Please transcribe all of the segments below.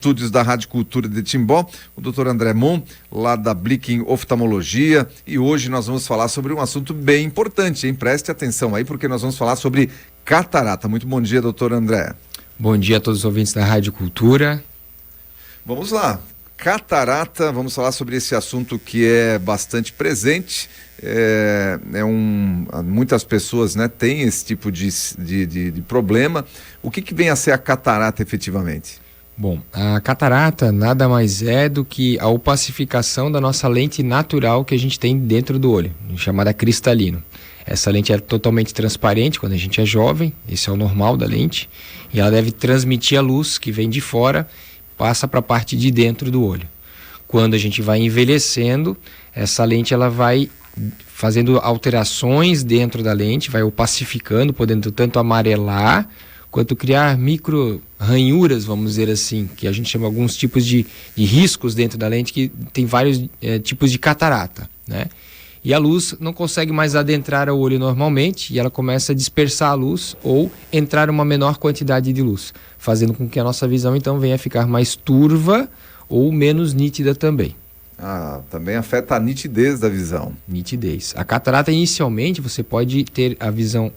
Estúdios da Rádio Cultura de Timbó, o Dr. André Mon, lá da Blicken Oftalmologia, e hoje nós vamos falar sobre um assunto bem importante, hein? Preste atenção aí, porque nós vamos falar sobre catarata. Muito bom dia, Dr. André. Bom dia a todos os ouvintes da Rádio Cultura. Vamos lá, catarata, vamos falar sobre esse assunto que é bastante presente. Muitas pessoas, né, têm esse tipo de problema. O que vem a ser a catarata efetivamente? Bom, a catarata nada mais é do que a opacificação da nossa lente natural que a gente tem dentro do olho, chamada cristalino. Essa lente é totalmente transparente quando a gente é jovem, esse é o normal da lente, e ela deve transmitir a luz que vem de fora, passa para a parte de dentro do olho. Quando a gente vai envelhecendo, essa lente ela vai fazendo alterações dentro da lente, vai opacificando, podendo tanto amarelar quanto criar micro ranhuras, vamos dizer assim, que a gente chama alguns tipos de riscos dentro da lente, que tem vários tipos de catarata, né? E a luz não consegue mais adentrar ao olho normalmente e ela começa a dispersar a luz ou entrar uma menor quantidade de luz, fazendo com que a nossa visão então venha a ficar mais turva ou menos nítida também. Também afeta a nitidez da visão. Nitidez. A catarata inicialmente você pode ter a visão,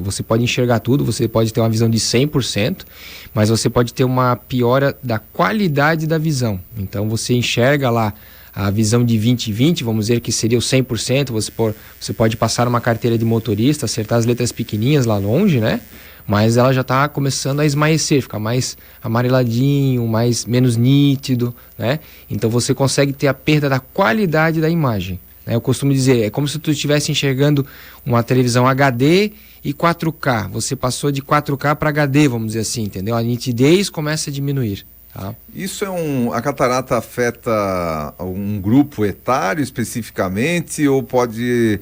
você pode enxergar tudo, você pode ter uma visão de 100%, mas você pode ter uma piora da qualidade da visão. Então você enxerga lá a visão de 20/20, vamos dizer que seria o 100%, você pode passar uma carteira de motorista, acertar as letras pequenininhas lá longe, né? Mas ela já está começando a esmaecer, ficar mais amareladinho, menos nítido, né? Então você consegue ter a perda da qualidade da imagem, né? Eu costumo dizer, é como se tu estivesse enxergando uma televisão HD e 4K. Você passou de 4K para HD, vamos dizer assim, entendeu? A nitidez começa a diminuir. Tá? Isso a catarata afeta um grupo etário especificamente ou pode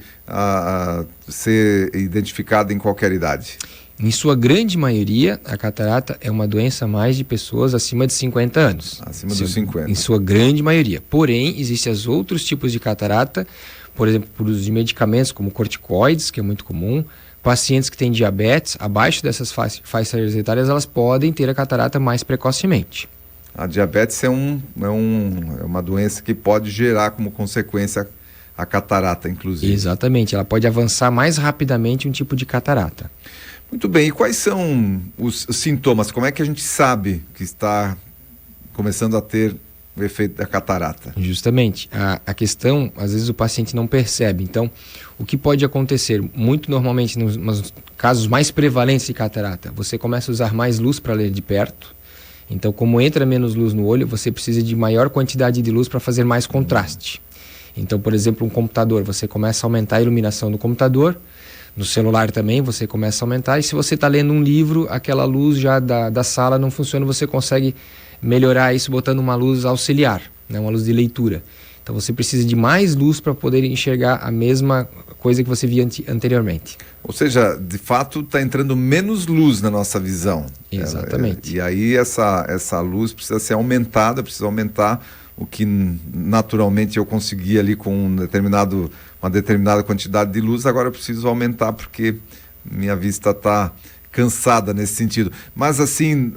ser identificada em qualquer idade? Em sua grande maioria, a catarata é uma doença mais de pessoas acima de 50 anos. Acima dos 50. Em sua grande maioria. Porém, existem os outros tipos de catarata, por exemplo, por uso de medicamentos como corticoides, que é muito comum. Pacientes que têm diabetes, abaixo dessas faixas etárias, elas podem ter a catarata mais precocemente. A diabetes é uma doença que pode gerar como consequência a catarata, inclusive. Exatamente, ela pode avançar mais rapidamente um tipo de catarata. Muito bem, e quais são os sintomas? Como é que a gente sabe que está começando a ter o efeito da catarata? Justamente, a questão, às vezes o paciente não percebe. Então, o que pode acontecer? Muito normalmente, nos casos mais prevalentes de catarata, você começa a usar mais luz para ler de perto. Então, como entra menos luz no olho, você precisa de maior quantidade de luz para fazer mais contraste. Então, por exemplo, um computador, você começa a aumentar a iluminação do computador. No celular também você começa a aumentar, e se você está lendo um livro, aquela luz já da sala não funciona, você consegue melhorar isso botando uma luz auxiliar, né? Uma luz de leitura. Então você precisa de mais luz para poder enxergar a mesma coisa que você via anteriormente. Ou seja, de fato está entrando menos luz na nossa visão. Exatamente. E aí essa luz precisa ser aumentada, precisa aumentar o que naturalmente eu conseguia ali com uma determinada quantidade de luz, agora eu preciso aumentar porque minha vista está cansada nesse sentido. Mas assim,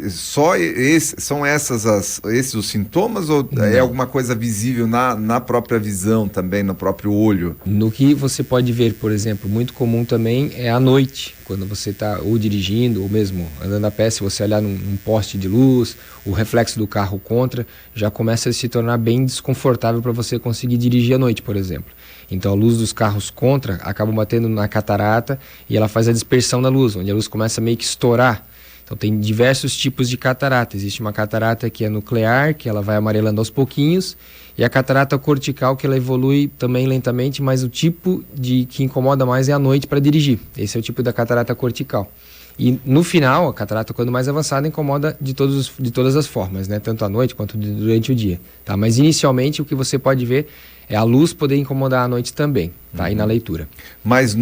são esses os sintomas ou é alguma coisa visível na própria visão também, no próprio olho? No que você pode ver, por exemplo, muito comum também é à noite, quando você está ou dirigindo ou mesmo andando a pé, se você olhar num poste de luz, o reflexo do carro contra, já começa a se tornar bem desconfortável para você conseguir dirigir à noite, por exemplo. Então a luz dos carros contra acaba batendo na catarata e ela faz a dispersão da luz, onde a luz começa a meio que estourar. Então tem diversos tipos de catarata. Existe uma catarata que é nuclear, que ela vai amarelando aos pouquinhos, e a catarata cortical, que ela evolui também lentamente, mas o tipo que incomoda mais é à noite para dirigir. Esse é o tipo da catarata cortical. E no final, a catarata, quando mais avançada, incomoda de todas as formas, né? Tanto à noite quanto durante o dia. Tá? Mas inicialmente o que você pode ver é a luz poder incomodar à noite também, tá? E na leitura. Mas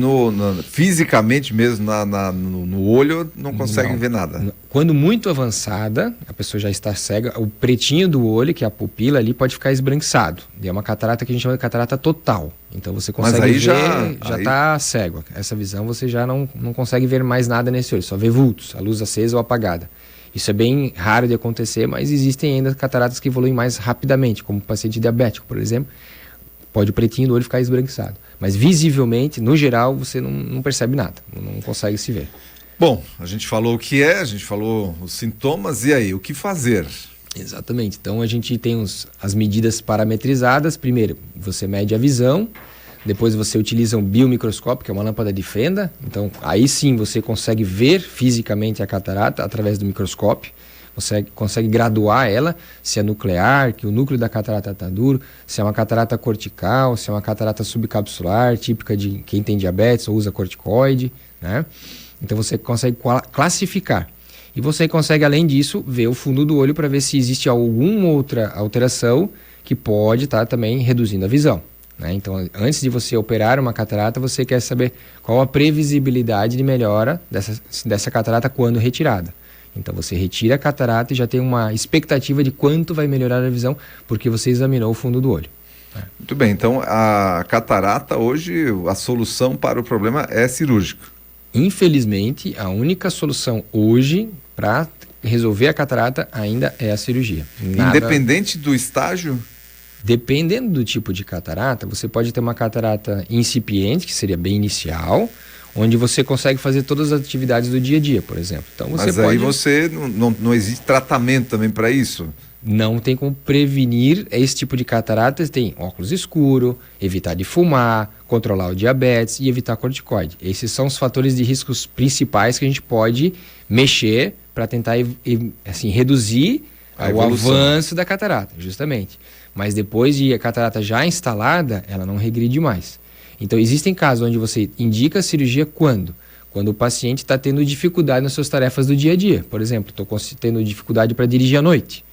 fisicamente mesmo, no olho, não consegue ver nada? Quando muito avançada, a pessoa já está cega, o pretinho do olho, que é a pupila ali, pode ficar esbranquiçado. E é uma catarata que a gente chama de catarata total. Então você consegue ver, já está cego. Essa visão você já não consegue ver mais nada nesse olho, só vê vultos, a luz acesa ou apagada. Isso é bem raro de acontecer, mas existem ainda cataratas que evoluem mais rapidamente, como o paciente diabético, por exemplo, pode o pretinho do olho ficar esbranquiçado. Mas visivelmente, no geral, você não percebe nada, não consegue se ver. Bom, a gente falou o que é, a gente falou os sintomas, e aí, o que fazer? Exatamente. Então a gente tem as medidas parametrizadas. Primeiro, você mede a visão. Depois você utiliza um biomicroscópio, que é uma lâmpada de fenda. Então aí sim você consegue ver fisicamente a catarata através do microscópio. Você consegue graduar ela, se é nuclear, que o núcleo da catarata está duro, se é uma catarata cortical, se é uma catarata subcapsular, típica de quem tem diabetes ou usa corticoide, né? Então você consegue classificar. E você consegue, além disso, ver o fundo do olho para ver se existe alguma outra alteração que pode estar também reduzindo a visão, né? Então, antes de você operar uma catarata, você quer saber qual a previsibilidade de melhora dessa catarata quando retirada. Então, você retira a catarata e já tem uma expectativa de quanto vai melhorar a visão, porque você examinou o fundo do olho. Muito bem, então a catarata hoje, a solução para o problema é cirúrgica. Infelizmente, a única solução hoje para resolver a catarata ainda é a cirurgia. Independente do estágio? Dependendo do tipo de catarata, você pode ter uma catarata incipiente, que seria bem inicial, onde você consegue fazer todas as atividades do dia a dia, por exemplo. Então, Mas aí você não existe tratamento também para isso? Não tem como prevenir esse tipo de catarata. Tem óculos escuro, evitar de fumar, controlar o diabetes e evitar corticoide. Esses são os fatores de riscos principais que a gente pode mexer para tentar assim, reduzir o avanço da catarata, justamente. Mas depois de a catarata já instalada, ela não regride mais. Então, existem casos onde você indica a cirurgia quando? Quando o paciente está tendo dificuldade nas suas tarefas do dia a dia. Por exemplo, estou tendo dificuldade para dirigir à noite.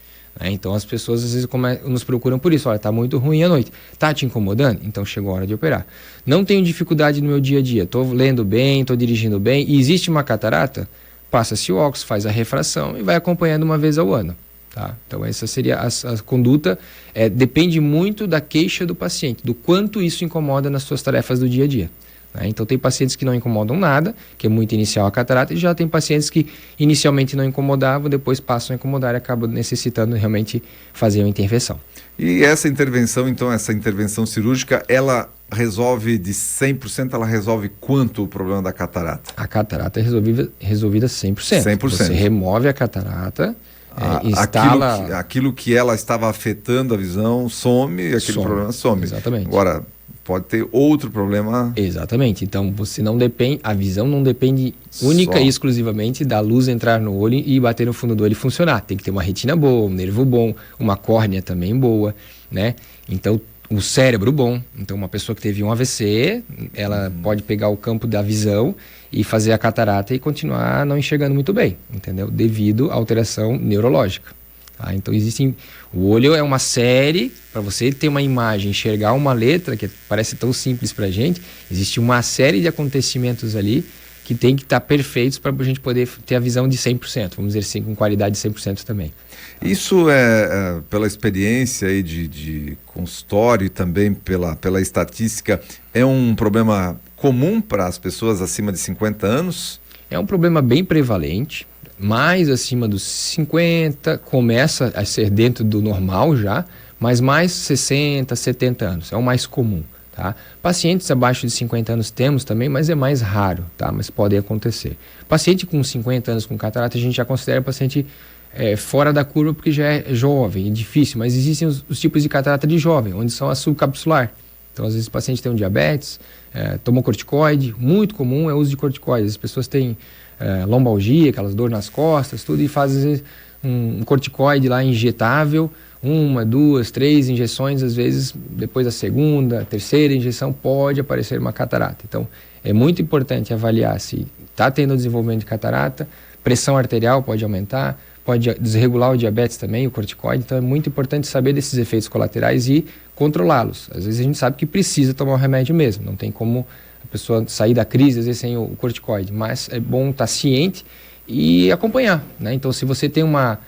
Então as pessoas às vezes nos procuram por isso. Olha, está muito ruim à noite. Está te incomodando? Então chegou a hora de operar. Não tenho dificuldade no meu dia a dia. Estou lendo bem, estou dirigindo bem e existe uma catarata? Passa-se o óculos, faz a refração e vai acompanhando uma vez ao ano. Tá? Então essa seria a conduta. Depende muito da queixa do paciente, do quanto isso incomoda nas suas tarefas do dia a dia. Então tem pacientes que não incomodam nada, que é muito inicial a catarata, e já tem pacientes que inicialmente não incomodavam, depois passam a incomodar e acabam necessitando realmente fazer uma intervenção. E essa intervenção, então, essa intervenção cirúrgica, ela resolve de 100%, ela resolve quanto o problema da catarata? A catarata é resolvida 100%. 100%. Você remove a catarata, instala... Aquilo que ela estava afetando a visão some, aquele problema some. Exatamente. Agora, pode ter outro problema. Exatamente. Então, você não depende, a visão não depende única e exclusivamente da luz entrar no olho e bater no fundo do olho e funcionar. Tem que ter uma retina boa, um nervo bom, uma córnea também boa, né? Então, o cérebro bom. Então, uma pessoa que teve um AVC, ela pode pegar o campo da visão e fazer a catarata e continuar não enxergando muito bem, entendeu? Devido à alteração neurológica. Então o olho é uma série, para você ter uma imagem, enxergar uma letra, que parece tão simples para a gente, existe uma série de acontecimentos ali que tem que estar perfeitos para a gente poder ter a visão de 100%, vamos dizer assim, com qualidade de 100% também. Isso pela experiência aí de consultório e também pela estatística, é um problema comum para as pessoas acima de 50 anos? É um problema bem prevalente. Mais acima dos 50, começa a ser dentro do normal já, mas mais 60, 70 anos, é o mais comum, tá? Pacientes abaixo de 50 anos temos também, mas é mais raro, tá? Mas pode acontecer. Paciente com 50 anos com catarata, a gente já considera paciente fora da curva porque já é jovem, é difícil, mas existem os tipos de catarata de jovem, onde são a subcapsular. Então, às vezes o paciente tem um diabetes, tomou corticoide, muito comum é o uso de corticoide. As pessoas têm lombalgia, aquelas dor nas costas, tudo, e fazem um corticoide lá injetável, 1, 2, 3 injeções, às vezes depois da segunda, terceira injeção pode aparecer uma catarata. Então é muito importante avaliar se está tendo desenvolvimento de catarata, pressão arterial pode aumentar, pode desregular o diabetes também, o corticoide, então é muito importante saber desses efeitos colaterais e controlá-los. Às vezes a gente sabe que precisa tomar o remédio mesmo, não tem como a pessoa sair da crise, às vezes, sem o corticoide. Mas é bom estar ciente e acompanhar, né? Então, se você tem uma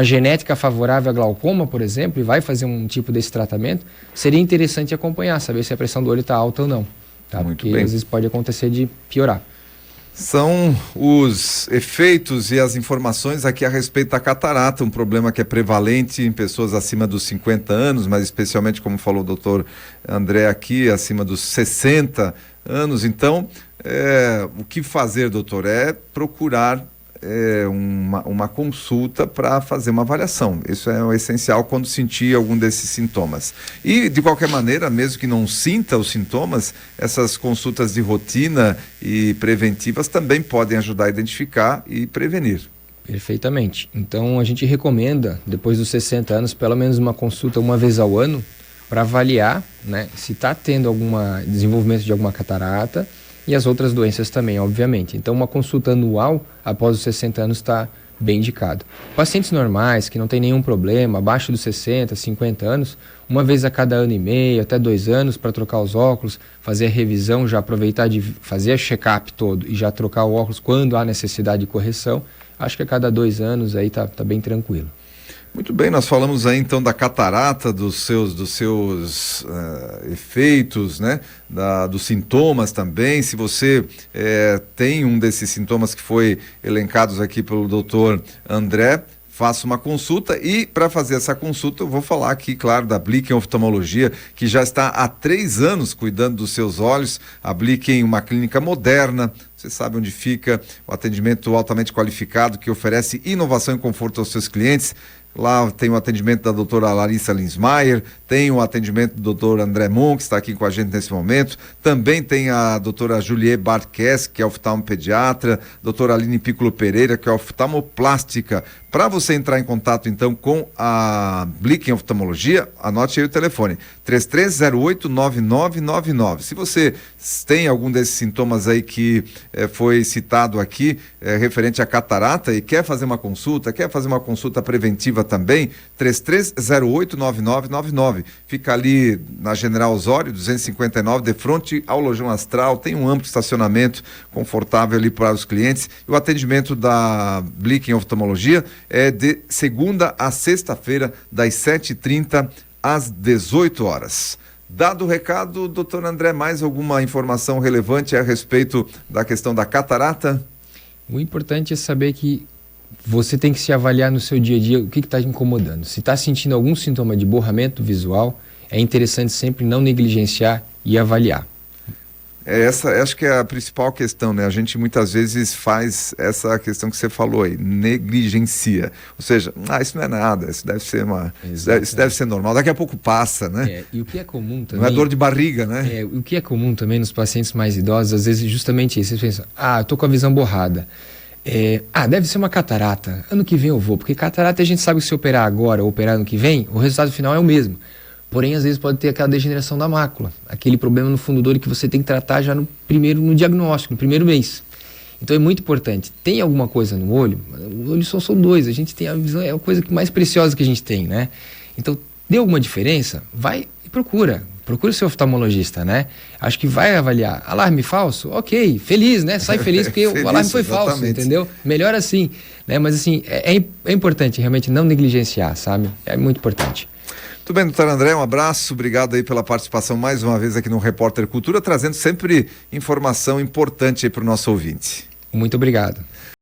genética favorável a glaucoma, por exemplo, e vai fazer um tipo desse tratamento, seria interessante acompanhar, saber se a pressão do olho está alta ou não. Tá? Muito Porque bem. Às vezes pode acontecer de piorar. São os efeitos e as informações aqui a respeito da catarata, um problema que é prevalente em pessoas acima dos 50 anos, mas especialmente, como falou o doutor André aqui, acima dos 60 anos. Então, o que fazer, doutor? É procurar uma consulta para fazer uma avaliação. Isso é o essencial quando sentir algum desses sintomas. E, de qualquer maneira, mesmo que não sinta os sintomas, essas consultas de rotina e preventivas também podem ajudar a identificar e prevenir. Perfeitamente. Então, a gente recomenda, depois dos 60 anos, pelo menos uma consulta uma vez ao ano para avaliar, né, se está tendo algum desenvolvimento de alguma catarata, e as outras doenças também, obviamente. Então, uma consulta anual após os 60 anos está bem indicado. Pacientes normais, que não tem nenhum problema, abaixo dos 60, 50 anos, uma vez a cada ano e meio, até 2 anos, para trocar os óculos, fazer a revisão, já aproveitar de fazer a check-up todo e já trocar o óculos quando há necessidade de correção, acho que a cada 2 anos aí tá bem tranquilo. Muito bem, nós falamos aí então da catarata, dos seus efeitos, né? Dos sintomas também. Se você tem um desses sintomas que foi elencados aqui pelo doutor André, faça uma consulta, e para fazer essa consulta eu vou falar aqui, claro, da Blicken Oftalmologia, que já está há 3 anos cuidando dos seus olhos. A Blicken, uma clínica moderna, você sabe onde fica, o atendimento altamente qualificado que oferece inovação e conforto aos seus clientes. Lá tem o atendimento da doutora Larissa Linsmaier, tem o atendimento do doutor André Mon, que está aqui com a gente nesse momento. Também tem a doutora Juliette Barques, que é oftalmopediatra, doutora Aline Piccolo Pereira, que é oftalmoplástica. Para você entrar em contato, então, com a Blicken Oftalmologia, anote aí o telefone, 3308-9999. Se você tem algum desses sintomas aí que foi citado aqui, referente à catarata, e quer fazer uma consulta preventiva também, 3308-9999. Fica ali na General Osório, 259, de frente ao Lojão Astral, tem um amplo estacionamento confortável ali para os clientes. E o atendimento da Blicken Oftalmologia é de segunda a sexta-feira, das 7h30 às 18 horas. Dado o recado, doutor André, mais alguma informação relevante a respeito da questão da catarata? O importante é saber que você tem que se avaliar no seu dia a dia o que está te incomodando. Se está sentindo algum sintoma de borramento visual, é interessante sempre não negligenciar e avaliar. Essa acho que é a principal questão, né? A gente muitas vezes faz essa questão que você falou aí, negligencia. Ou seja, isso não é nada, isso deve ser isso deve ser normal, daqui a pouco passa, né? E o que é comum também... Não é dor de barriga, né? O que é comum também nos pacientes mais idosos, às vezes justamente isso. Você pensa, eu tô com a visão borrada. Deve ser uma catarata. Ano que vem eu vou, porque catarata a gente sabe que se operar agora ou operar ano que vem, o resultado final é o mesmo. Porém, às vezes pode ter aquela degeneração da mácula, aquele problema no fundo do olho que você tem que tratar já no diagnóstico, no primeiro mês. Então é muito importante. Tem alguma coisa no olho? Os olhos só são 2, a gente tem a visão, é a coisa mais preciosa que a gente tem, né? Então, deu alguma diferença? Vai e procura o seu oftalmologista, né? Acho que vai avaliar. Alarme falso? Ok, feliz, né? Sai feliz porque o alarme foi falso, entendeu? Melhor assim, né? Mas assim, é importante realmente não negligenciar, sabe? É muito importante. Tudo bem, doutor André, um abraço, obrigado aí pela participação mais uma vez aqui no Repórter Cultura, trazendo sempre informação importante aí para o nosso ouvinte. Muito obrigado.